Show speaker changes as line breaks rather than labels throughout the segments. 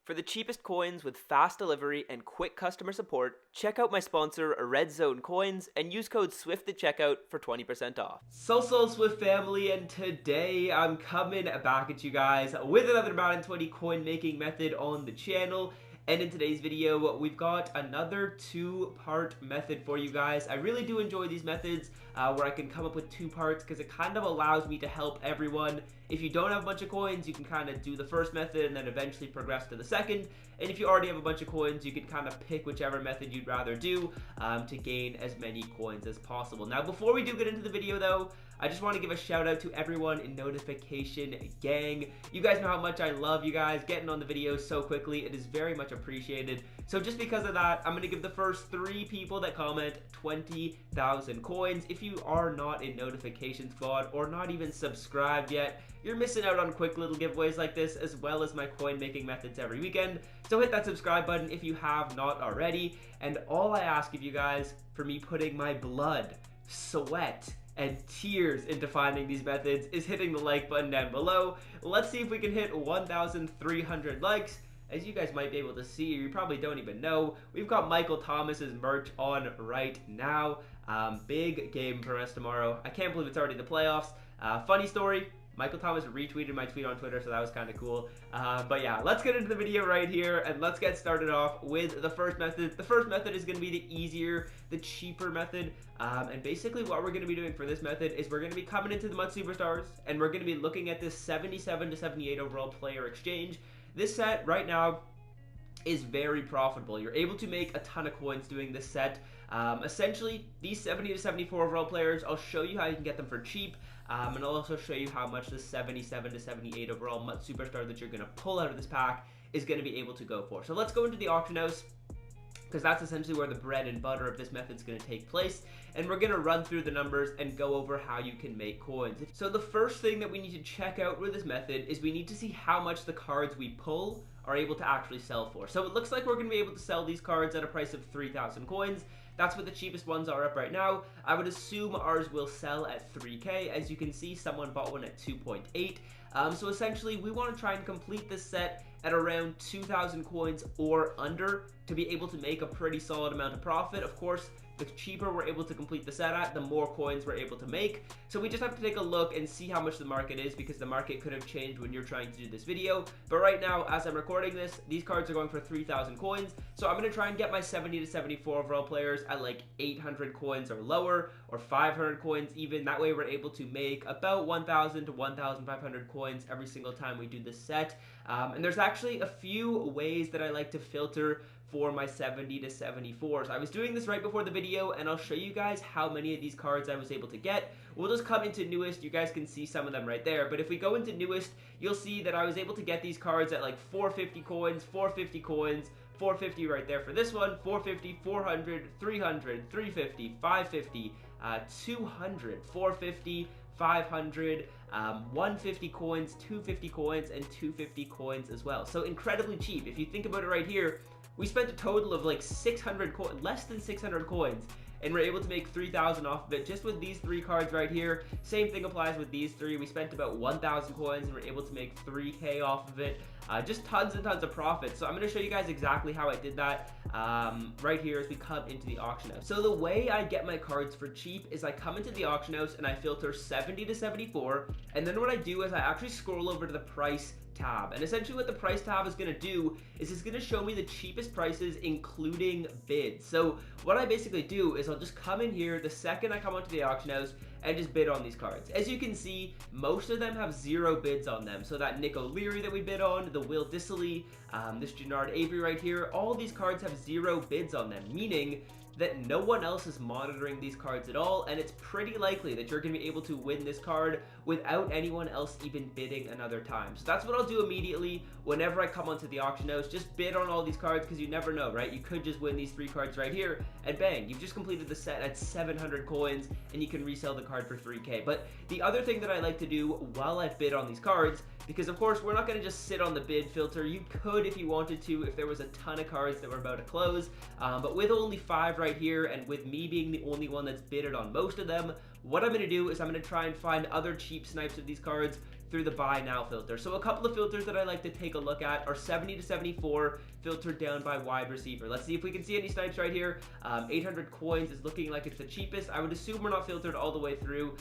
For the cheapest coins with fast delivery and quick customer support, check out my sponsor Red Zone Coins and use code SWIFT at checkout for 20% off. So Swift family, and today I'm coming back at you guys with another Madden 20 coin making method on the channel. And in today's video, we've got another two-part method for you guys. I really do enjoy these methods where I can come up with two parts because it kind of allows me to help everyone. If you don't have a bunch of coins, you can kind of do the first method and then eventually progress to the second. And if you already have a bunch of coins, you can kind of pick whichever method you'd rather do to gain as many coins as possible. Now, before we do get into the video though, I just want to give a shout out to everyone in Notification Gang. You guys know how much I love you guys getting on the videos so quickly. It is very much appreciated. So just because of that, I'm going to give the first 3 people that comment 20,000 coins. If you are not in Notification Squad or not even subscribed yet, you're missing out on quick little giveaways like this, as well as my coin making methods every weekend. So hit that subscribe button if you have not already. And all I ask of you guys, for me putting my blood, sweat, and tears into finding these methods, is hitting the like button down below. Let's see if we can hit 1,300 likes. As you guys might be able to see, or you probably don't even know, we've got Michael Thomas's merch on right now. Big game for us tomorrow. I can't believe it's already the playoffs. Funny story, Michael Thomas retweeted my tweet on Twitter, so that was kind of cool. But yeah, let's get into the video right here, and let's get started off with the first method. The first method is going to be the easier, the cheaper method. And basically what we're going to be doing for this method is we're going to be coming into the MUT Superstars, and we're going to be looking at this 77 to 78 overall player exchange. This set right now is very profitable. You're able to make a ton of coins doing this set. Essentially, these 70 to 74 overall players, I'll show you how you can get them for cheap. And I'll also show you how much the 77 to 78 overall MUT Superstar that you're going to pull out of this pack is going to be able to go for. So let's go into the auction house, because that's essentially where the bread and butter of this method is going to take place, and we're going to run through the numbers and go over how you can make coins. So the first thing that we need to check out with this method is we need to see how much the cards we pull are able to actually sell for. So it looks like we're going to be able to sell these cards at a price of 3,000 coins. That's what the cheapest ones are up right now. I would assume ours will sell at 3K. As you can see, someone bought one at 2.8. So essentially, we want to try and complete this set at around 2,000 coins or under to be able to make a pretty solid amount of profit. Of course, the cheaper we're able to complete the set at, the more coins we're able to make. So we just have to take a look and see how much the market is, because the market could have changed when you're trying to do this video. But right now, as I'm recording this, these cards are going for 3,000 coins. So I'm going to try and get my 70 to 74 overall players at like 800 coins or lower, or 500 coins even. That way we're able to make about 1,000 to 1,500 coins every single time we do this set. And there's actually a few ways that I like to filter for my 70 to 74s. I was doing this right before the video, and I'll show you guys how many of these cards I was able to get. We'll just come into newest. You guys can see some of them right there, but if we go into newest, you'll see that I was able to get these cards at like 450 coins, 450 coins, 450 right there for this one, 450, 400, 300, 350, 550, 200, 450, 500, 150 coins, 250 coins, and 250 coins as well. So incredibly cheap. If you think about it right here, we spent a total of like 600 coins, less than 600 coins, and we're able to make 3,000 off of it just with these 3 cards right here. Same thing applies with these 3. We spent about 1,000 coins and we're able to make 3K off of it. Just tons and tons of profit. So I'm going to show you guys exactly how I did that right here as we come into the auction house. So the way I get my cards for cheap is I come into the auction house and I filter 70 to 74, and then what I do is I actually scroll over to the price tab. And essentially what the price tab is going to do is it's going to show me the cheapest prices including bids. So what I basically do is I'll just come in here the second I come onto the auction house and just bid on these cards. As you can see, most of them have 0 bids on them. So that Nick O'Leary that we bid on, the Will Dissily, this Jannard Avery right here, all these cards have 0 bids on them, meaning that no one else is monitoring these cards at all, and it's pretty likely that you're going to be able to win this card without anyone else even bidding another time. So that's what I'll do immediately whenever I come onto the auction house. Just bid on all these cards, because you never know, right? You could just win these 3 cards right here, and bang, you've just completed the set at 700 coins, and you can resell the card for 3K. But the other thing that I like to do while I bid on these cards, because of course we're not going to just sit on the bid filter. You could if you wanted to, if there was a ton of cards that were about to close, but with only 5 right here, and with me being the only one that's bidded on most of them, what I'm going to do is I'm going to try and find other cheap snipes of these cards through the buy now filter. So a couple of filters that I like to take a look at are 70 to 74 filtered down by wide receiver. Let's see if we can see any snipes right here. 800 coins is looking like it's the cheapest. I would assume we're not filtered all the way through.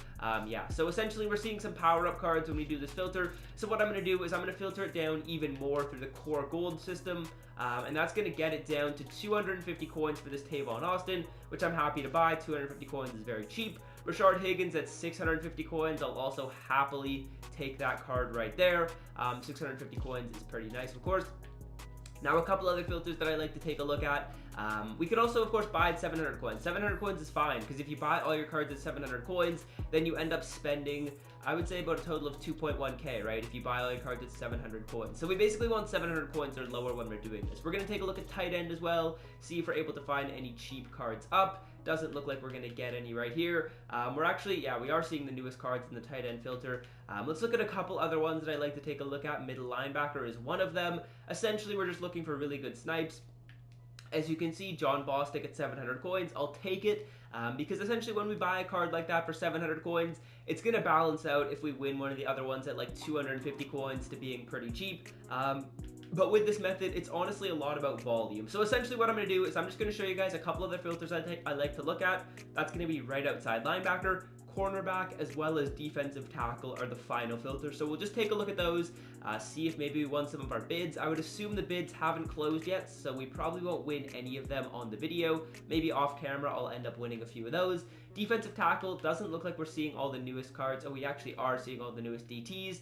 Yeah, so essentially we're seeing some power up cards when we do this filter. So what I'm going to do is I'm going to filter it down even more through the core gold system, and that's going to get it down to 250 coins for this Tavon Austin, which I'm happy to buy. 250 coins is very cheap. Rashard Higgins at 650 coins. I'll also happily take that card right there. 650 coins is pretty nice, of course. Now, a couple other filters that I like to take a look at. We could also, of course, buy at 700 coins. 700 coins is fine, because if you buy all your cards at 700 coins, then you end up spending, I would say, about a total of 2.1k, right? If you buy all your cards at 700 coins. So we basically want 700 coins or lower when we're doing this. We're going to take a look at tight end as well, see if we're able to find any cheap cards up. Doesn't look like we're going to get any right here. We're actually, yeah, we are seeing the newest cards in the tight end filter. Let's look at a couple other ones that I like to take a look at. Middle linebacker is one of them. Essentially, we're just looking for really good snipes. As you can see, John Bostic at 700 coins. I'll take it because essentially when we buy a card like that for 700 coins, it's going to balance out if we win one of the other ones at like 250 coins to being pretty cheap. But with this method, it's honestly a lot about volume. So essentially what I'm going to do is I'm just going to show you guys a couple other filters I like to look at. That's going to be right outside linebacker, cornerback, as well as defensive tackle are the final filters. So we'll just take a look at those, see if maybe we won some of our bids. I would assume the bids haven't closed yet, so we probably won't win any of them on the video. Maybe off camera, I'll end up winning a few of those. Defensive tackle, doesn't look like we're seeing all the newest cards. Oh, we actually are seeing all the newest DTs.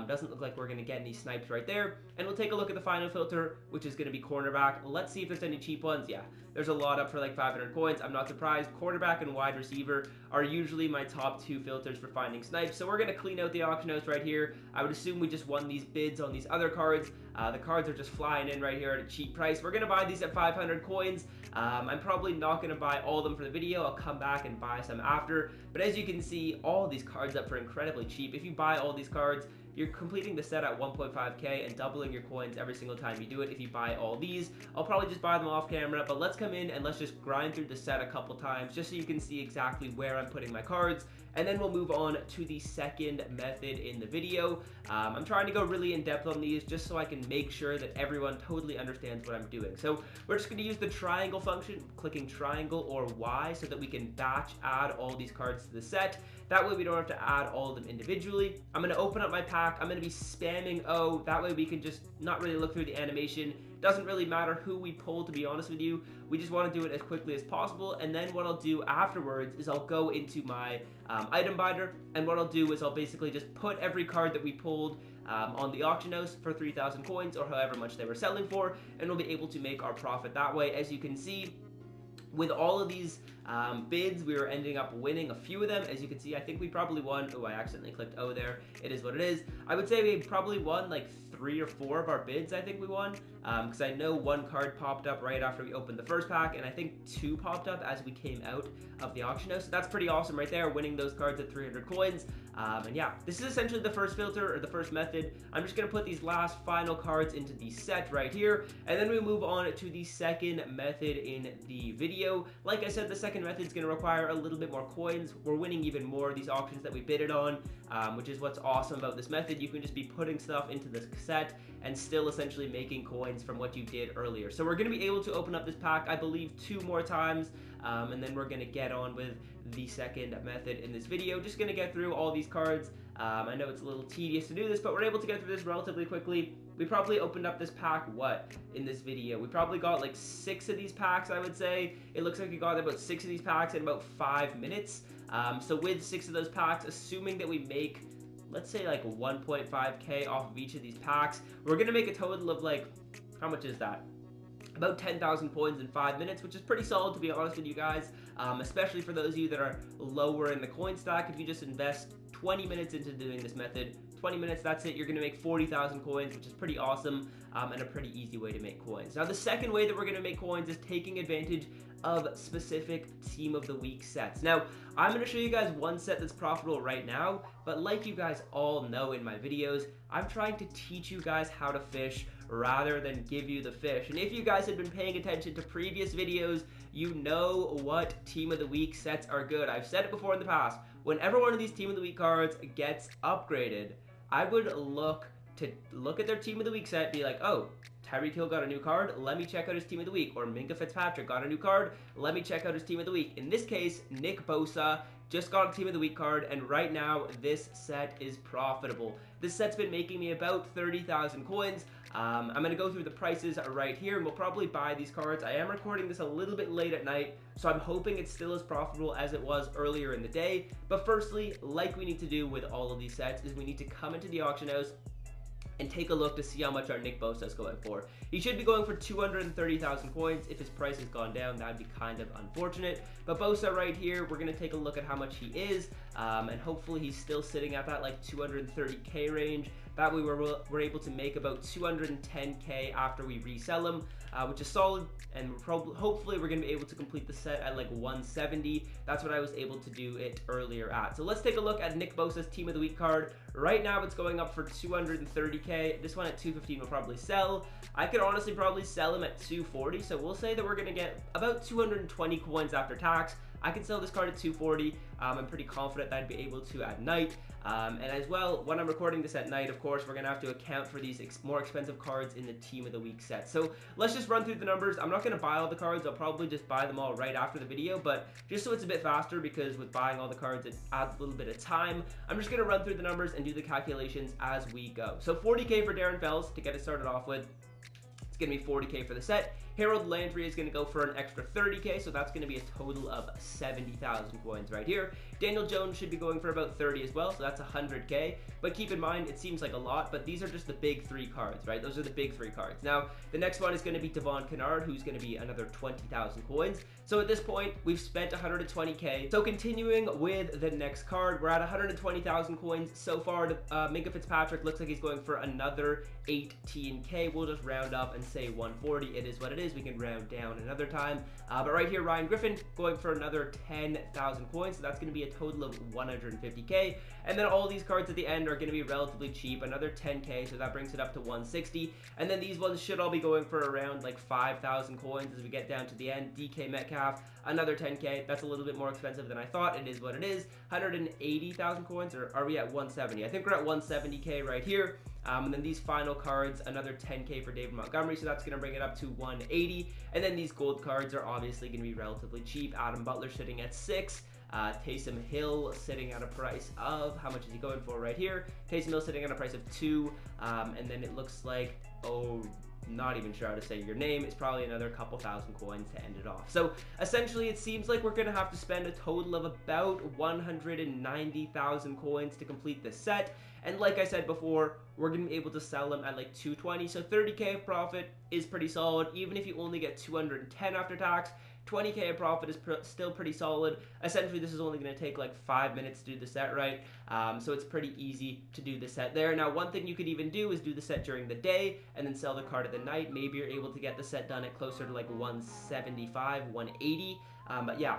Doesn't look like we're going to get any snipes right there. And we'll take a look at the final filter, which is going to be cornerback. Let's see if there's any cheap ones. Yeah, there's a lot up for like 500 coins. I'm not surprised. Quarterback and wide receiver are usually my top two filters for finding snipes. So we're going to clean out the auction house right here. I would assume we just won these bids on these other cards. The cards are just flying in right here at a cheap price. We're going to buy these at 500 coins. I'm probably not going to buy all of them for the video. I'll come back and buy some after. But as you can see, all these cards up for incredibly cheap. If you buy all these cards, you're completing the set at 1.5k and doubling your coins every single time you do it if you buy all these. I'll probably just buy them off camera, but let's come in and let's just grind through the set a couple times just so you can see exactly where I'm putting my cards. And then we'll move on to the second method in the video. I'm trying to go really in depth on these just so I can make sure that everyone totally understands what I'm doing. So we're just going to use the triangle function, clicking triangle or Y, so that we can batch add all these cards to the set. That way we don't have to add all of them individually. I'm going to open up my pack. I'm going to be spamming O. That way we can just not really look through the animation. Doesn't really matter who we pull, to be honest with you. We just want to do it as quickly as possible. And then what I'll do afterwards is I'll go into my item binder. And what I'll do is I'll basically just put every card that we pulled on the auction house for 3,000 coins or however much they were selling for. And we'll be able to make our profit that way. As you can see, with all of these bids, we were ending up winning a few of them. As you can see, I think we probably won. Oh, I accidentally clicked O there. It is what it is. I would say we probably won like 3 or 4 of our bids. I think we won because I know one card popped up right after we opened the first pack, and I think 2 popped up as we came out of the auction house. So that's pretty awesome right there, winning those cards at 300 coins. And yeah, this is essentially the first filter or the first method. I'm just going to put these last final cards into the set right here, and then we move on to the second method in the video. Like I said, the second method is going to require a little bit more coins. We're winning even more of these auctions that we bidded on, which is what's awesome about this method. You can just be putting stuff into this set and still essentially making coins from what you did earlier. So we're going to be able to open up this pack, I believe, 2 more times, and then we're going to get on with the second method in this video. Just going to get through all these cards. I know it's a little tedious to do this, but we're able to get through this relatively quickly. We probably opened up this pack, in this video? We probably got like 6 of these packs, I would say. It looks like we got about 6 of these packs in about 5 minutes. So with 6 of those packs, assuming that we make, let's say like 1.5k off of each of these packs, we're going to make a total of like, how much is that? About 10,000 coins in 5 minutes, which is pretty solid, to be honest with you guys, especially for those of you that are lower in the coin stack. If you just invest 20 minutes into doing this method, 20 minutes, that's it, you're going to make 40,000 coins, which is pretty awesome, and a pretty easy way to make coins. Now, the second way that we're going to make coins is taking advantage of specific Team of the Week sets. Now, I'm going to show you guys one set that's profitable right now, but like you guys all know in my videos, I'm trying to teach you guys how to fish rather than give you the fish. And if you guys have been paying attention to previous videos, you know what Team of the Week sets are good. I've said it before in the past. Whenever one of these Team of the Week cards gets upgraded, I would look at their team of the week set, be like, oh, Tyreek Hill got a new card, let me check out his team of the week. Or Minka Fitzpatrick got a new card, let me check out his team of the week. In this case, Nick Bosa just got a team of the week card, and right now this set is profitable. This set's been making me about 30,000 coins. I'm going to go through the prices right here, and we'll probably buy these cards. I am recording this a little bit late at night, so I'm hoping it's still as profitable as it was earlier in the day. But firstly, like we need to do with all of these sets, is we need to come into the auction house and take a look to see how much our Nick Bosa is going for. He should be going for 230,000 coins. If his price has gone down, that'd be kind of unfortunate. But Bosa right here, we're gonna take a look at how much he is, and hopefully he's still sitting at that like 230k range. That way we're able to make about 210k after we resell him, which is solid, and hopefully we're going to be able to complete the set at like 170. That's what I was able to do it earlier at. So let's take a look at Nick Bosa's Team of the Week card. Right now it's going up for 230k. This one at 215 will probably sell. I could honestly probably sell him at 240, so we'll say that we're going to get about 220 coins after tax. I can sell this card at 240. I'm pretty confident that I'd be able to at night. And as well, when I'm recording this at night, of course, we're going to have to account for these more expensive cards in the Team of the Week set. So let's just run through the numbers. I'm not going to buy all the cards. I'll probably just buy them all right after the video, but just so it's a bit faster, because with buying all the cards, it adds a little bit of time. I'm just going to run through the numbers and do the calculations as we go. So 40k for Darren Fells to get it started off with. It's going to be 40k for the set. Harold Landry is going to go for an extra 30k, so that's going to be a total of 70,000 coins right here. Daniel Jones should be going for about 30 as well, so that's 100k. But keep in mind, it seems like a lot, but these are just the big three cards, right? Those are the big three cards. Now, the next one is going to be Devon Kennard, who's going to be another 20,000 coins. So at this point, we've spent 120k. So continuing with the next card, we're at 120,000 coins so far. Minka Fitzpatrick looks like he's going for another 18k. We'll just round up and say 140. It is what it is. We can round down another time. But right here, Ryan Griffin going for another 10,000 coins. So that's going to be a total of 150k. And then all these cards at the end are going to be relatively cheap, another 10k, so that brings it up to 160. And then these ones should all be going for around like 5,000 coins as we get down to the end. DK Metcalf, another 10k. That's a little bit more expensive than I thought. It is what it is. 180,000 coins, or are we at 170? I think we're at 170k right here. And then these final cards, another 10k for David Montgomery, so that's going to bring it up to 180. And then these gold cards are obviously going to be relatively cheap. Adam Butler sitting at 6. Taysom Hill sitting at a price of, how much is he going for right here? Taysom Hill sitting at a price of 2, and then it looks like, oh, not even sure how to say your name. It's probably another couple thousand coins to end it off. So essentially, it seems like we're going to have to spend a total of about 190,000 coins to complete this set. And like I said before, we're going to be able to sell them at like 220. So 30k of profit is pretty solid. Even if you only get 210 after tax, 20k of profit is still pretty solid. Essentially, this is only going to take like 5 minutes to do the set, right? So it's pretty easy to do the set there. Now, one thing you could even do is do the set during the day and then sell the card at the night. Maybe you're able to get the set done at closer to like 175, 180. But yeah,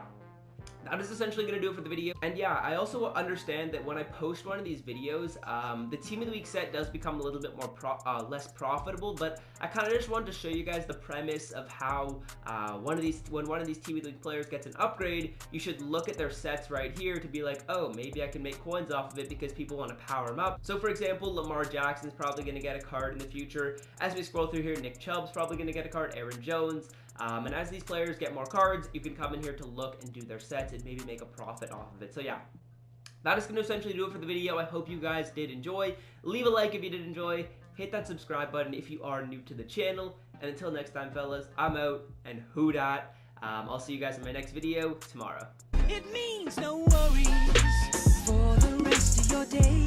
that is essentially going to do it for the video. And yeah, I also understand that when I post one of these videos, the Team of the Week set does become a little bit more less profitable, but I kind of just wanted to show you guys the premise of how when one of these Team of the Week players gets an upgrade, you should look at their sets right here to be like, oh, maybe I can make coins off of it because people want to power them up. So for example, Lamar Jackson's probably going to get a card in the future. As we scroll through here, Nick Chubb's probably going to get a card, Aaron Jones. And as these players get more cards, you can come in here to look and do their sets and maybe make a profit off of it. So yeah, that is going to essentially do it for the video. I hope you guys did enjoy. Leave a like if you did enjoy. Hit that subscribe button if you are new to the channel. And until next time, fellas, I'm out, and who dat. I'll see you guys in my next video tomorrow.
It means no worries for the rest of your day.